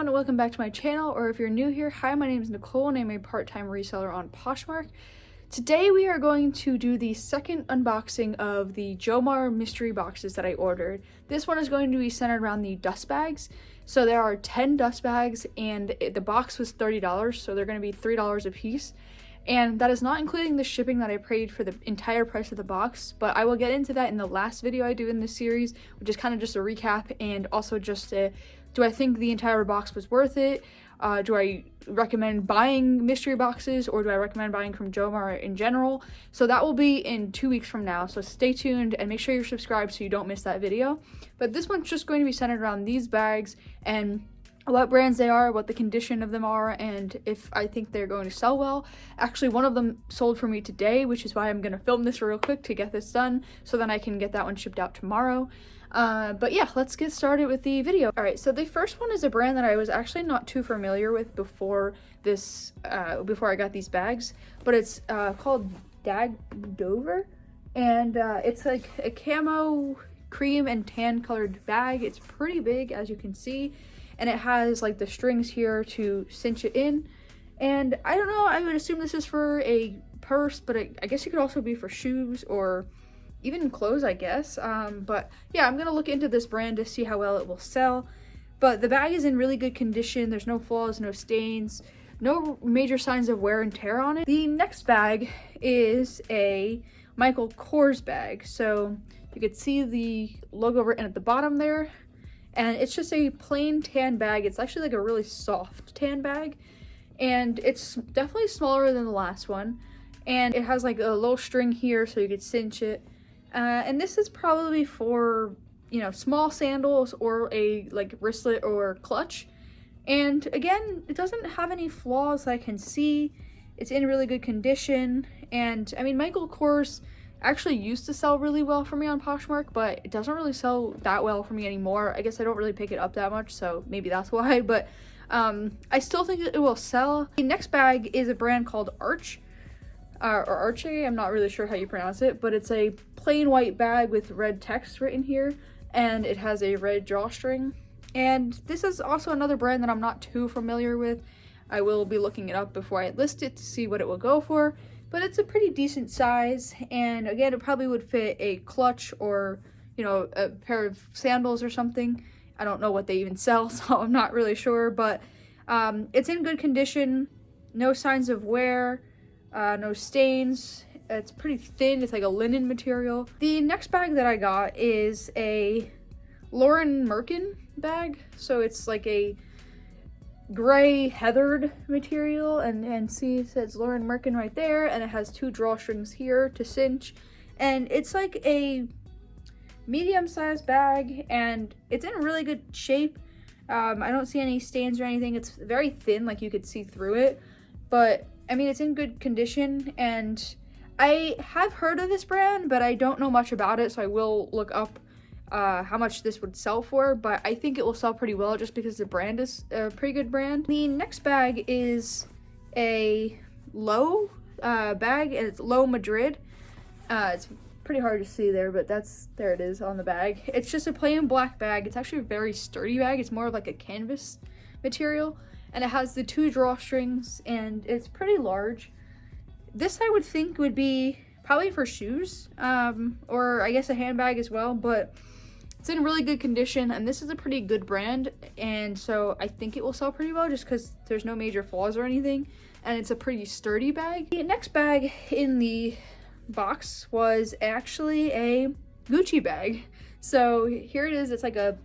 everyone, welcome back to my channel, or if you're new here, hi, my name is Nicole and I'm a part-time reseller on Poshmark. Today we are going to do the second unboxing of the JOMAR mystery boxes that I ordered. This one is going to be centered around the dust bags. So there are 10 dust bags and the box was $30, so they're going to be $3 a piece. And that is not including the shipping that I paid for the entire price of the box, but I will get into that in the last video I do in this series, which is kind of just a recap and also just a, do I think the entire box was worth it? Do I recommend buying mystery boxes, or do I recommend buying from JOMAR in general? So that will be in 2 weeks from now, so stay tuned and make sure you're subscribed so you don't miss that video. But this one's just going to be centered around these bags and what brands they are, what the condition of them are, and if I think they're going to sell well. Actually, one of them sold for me today, which is why I'm going to film this real quick to get this done so then I can get that one shipped out tomorrow. But yeah, let's get started with the video. All right, so the first one is a brand that I was actually not too familiar with before this, before I got these bags, but it's called Dover, and it's like a camo cream and tan colored bag. It's pretty big, as you can see, and it has like the strings here to cinch it in. And I don't know, I would assume this is for a purse, but I guess it could also be for shoes or even clothes, I guess. But yeah, I'm gonna look into this brand to see how well it will sell. But the bag is in really good condition. There's no flaws, no stains, no major signs of wear and tear on it. The next bag is a Michael Kors bag. So you could see the logo written at the bottom there. And it's just a plain tan bag. It's actually like a really soft tan bag. And it's definitely smaller than the last one. And it has like a little string here so you could cinch it. And this is probably for, you know, small sandals or a like wristlet or clutch. And again, it doesn't have any flaws that I can see. It's in really good condition. And I mean, Michael Kors actually used to sell really well for me on Poshmark, but it doesn't really sell that well for me anymore. I guess I don't really pick it up that much, so maybe that's why, but I still think it will sell. The next bag is a brand called Arch, or Arche, I'm not really sure how you pronounce it, but it's a plain white bag with red text written here, and it has a red drawstring. And this is also another brand that I'm not too familiar with. I will be looking it up before I list it to see what it will go for. But it's a pretty decent size, and again, it probably would fit a clutch or, you know, a pair of sandals or something. I don't know what they even sell, so I'm not really sure, but it's in good condition, no signs of wear, no stains. It's pretty thin, it's like a linen material. The next bag that I got is a Lauren Merkin bag, so it's like a gray heathered material, and see, it says Lauren Merkin right there, and it has 2 drawstrings here to cinch, and it's like a medium-sized bag, and it's in really good shape. I don't see any stains or anything. It's very thin, like you could see through it, but I mean, it's in good condition. And I have heard of this brand, but I don't know much about it, so I will look up how much this would sell for, but I think it will sell pretty well just because the brand is a pretty good brand. The next bag is a Low bag, and it's Low Madrid. It's pretty hard to see there, but there it is on the bag. It's just a plain black bag. It's actually a very sturdy bag. It's more of like a canvas material, and it has the 2 drawstrings, and it's pretty large. This I would think would be probably for shoes, or I guess a handbag as well, but it's in really good condition, and this is a pretty good brand, and so I think it will sell pretty well just because there's no major flaws or anything, and it's a pretty sturdy bag. The next bag in the box was actually a Gucci bag. So here it is. It's like a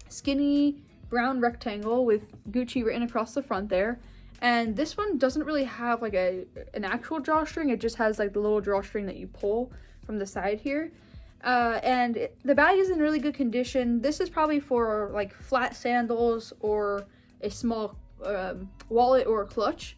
skinny brown rectangle with Gucci written across the front there, and this one doesn't really have like an actual drawstring. It just has like the little drawstring that you pull from the side here. And the bag is in really good condition. This is probably for like flat sandals or a small wallet or a clutch.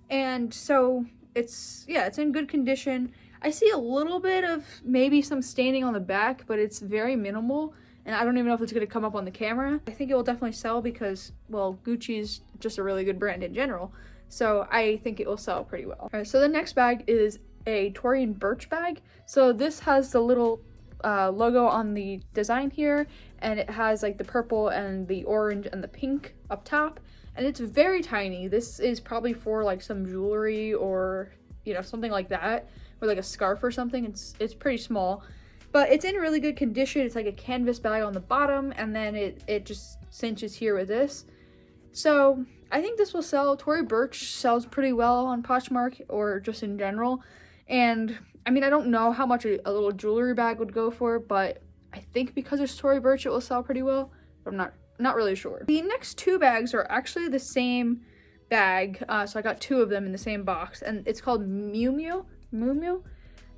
And so it's in good condition. I see a little bit of maybe some staining on the back, but it's very minimal. And I don't even know if it's going to come up on the camera. I think it will definitely sell because, well, Gucci is just a really good brand in general. So I think it will sell pretty well. All right, so the next bag is a Torian Birch bag. So this has the little logo on the design here, and it has like the purple and the orange and the pink up top, and it's very tiny. This is probably for like some jewelry or, you know, something like that, or like a scarf or something. It's pretty small, but it's in really good condition. It's like a canvas bag on the bottom, and then it just cinches here with this. So I think this will sell. Tory Burch sells pretty well on Poshmark or just in general. And I mean, I don't know how much a little jewelry bag would go for, but I think because it's Tory Burch, it will sell pretty well. But I'm not really sure. The next two bags are actually the same bag. So I got two of them in the same box, and it's called Miu Miu.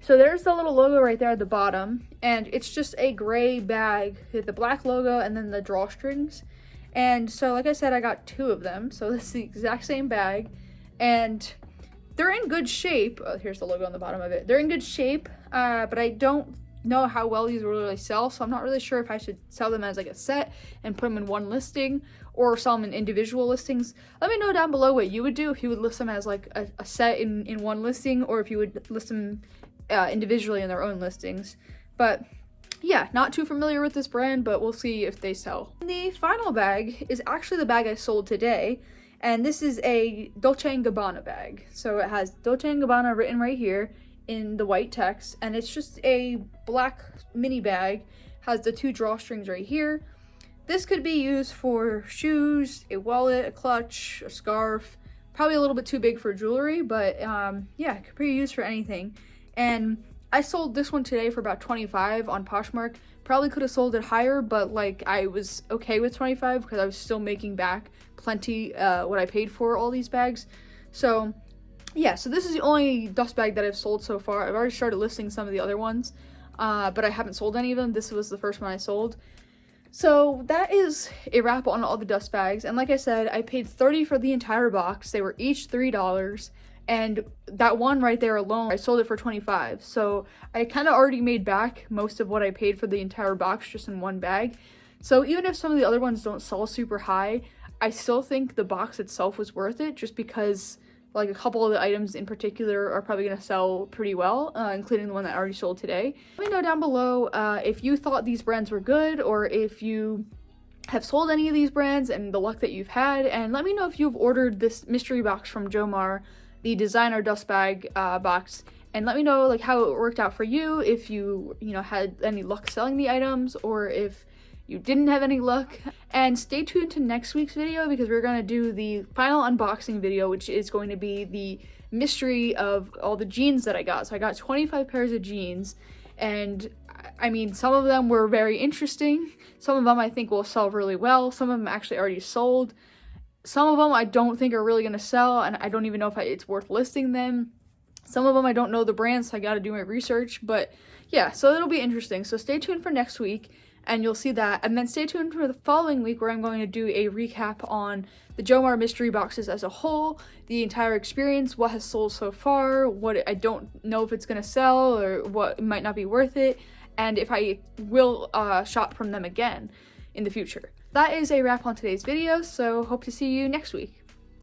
So there's the little logo right there at the bottom, and it's just a gray bag with the black logo and then the drawstrings. And so, like I said, I got two of them. So this is the exact same bag, and they're in good shape. Oh, here's the logo on the bottom of it. They're in good shape, but I don't know how well these will really sell. So I'm not really sure if I should sell them as like a set and put them in one listing, or sell them in individual listings. Let me know down below what you would do, if you would list them as like a set in one listing, or if you would list them individually in their own listings. But yeah, not too familiar with this brand, but we'll see if they sell. The final bag is actually the bag I sold today, and this is a Dolce & Gabbana bag. So it has Dolce & Gabbana written right here in the white text, and it's just a black mini bag, has the two drawstrings right here. This could be used for shoes, a wallet, a clutch, a scarf, probably a little bit too big for jewelry, but yeah, it could be used for anything. And I sold this one today for about 25 on Poshmark. Probably could have sold it higher, but like I was okay with 25 because I was still making back plenty what I paid for all these bags. So yeah, so this is the only dust bag that I've sold so far. I've already started listing some of the other ones, but I haven't sold any of them. This was the first one I sold. So that is a wrap on all the dust bags. And like I said, I paid $30 for the entire box. They were each $3. And that one right there alone, I sold it for $25. So I kind of already made back most of what I paid for the entire box just in one bag. So even if some of the other ones don't sell super high, I still think the box itself was worth it, just because like a couple of the items in particular are probably going to sell pretty well, including the one that I already sold today. Let me know down below if you thought these brands were good, or if you have sold any of these brands and the luck that you've had. And let me know if you've ordered this mystery box from JOMAR, the designer dust bag box, and let me know like how it worked out for you, if you had any luck selling the items, or if you didn't have any luck. And stay tuned to next week's video, because we're going to do the final unboxing video, which is going to be the mystery of all the jeans that I got. So I got 25 pairs of jeans, and I mean, some of them were very interesting. Some of them I think will sell really well. Some of them actually already sold. Some of them I don't think are really going to sell, and I don't even know if it's worth listing them. Some of them I don't know the brands, so I got to do my research. But yeah, so it'll be interesting. So stay tuned for next week, and you'll see that. And then stay tuned for the following week, where I'm going to do a recap on the JOMAR mystery boxes as a whole, the entire experience, what has sold so far, what I don't know if it's going to sell, or what might not be worth it, and if I will shop from them again in the future. That is a wrap on today's video, so hope to see you next week.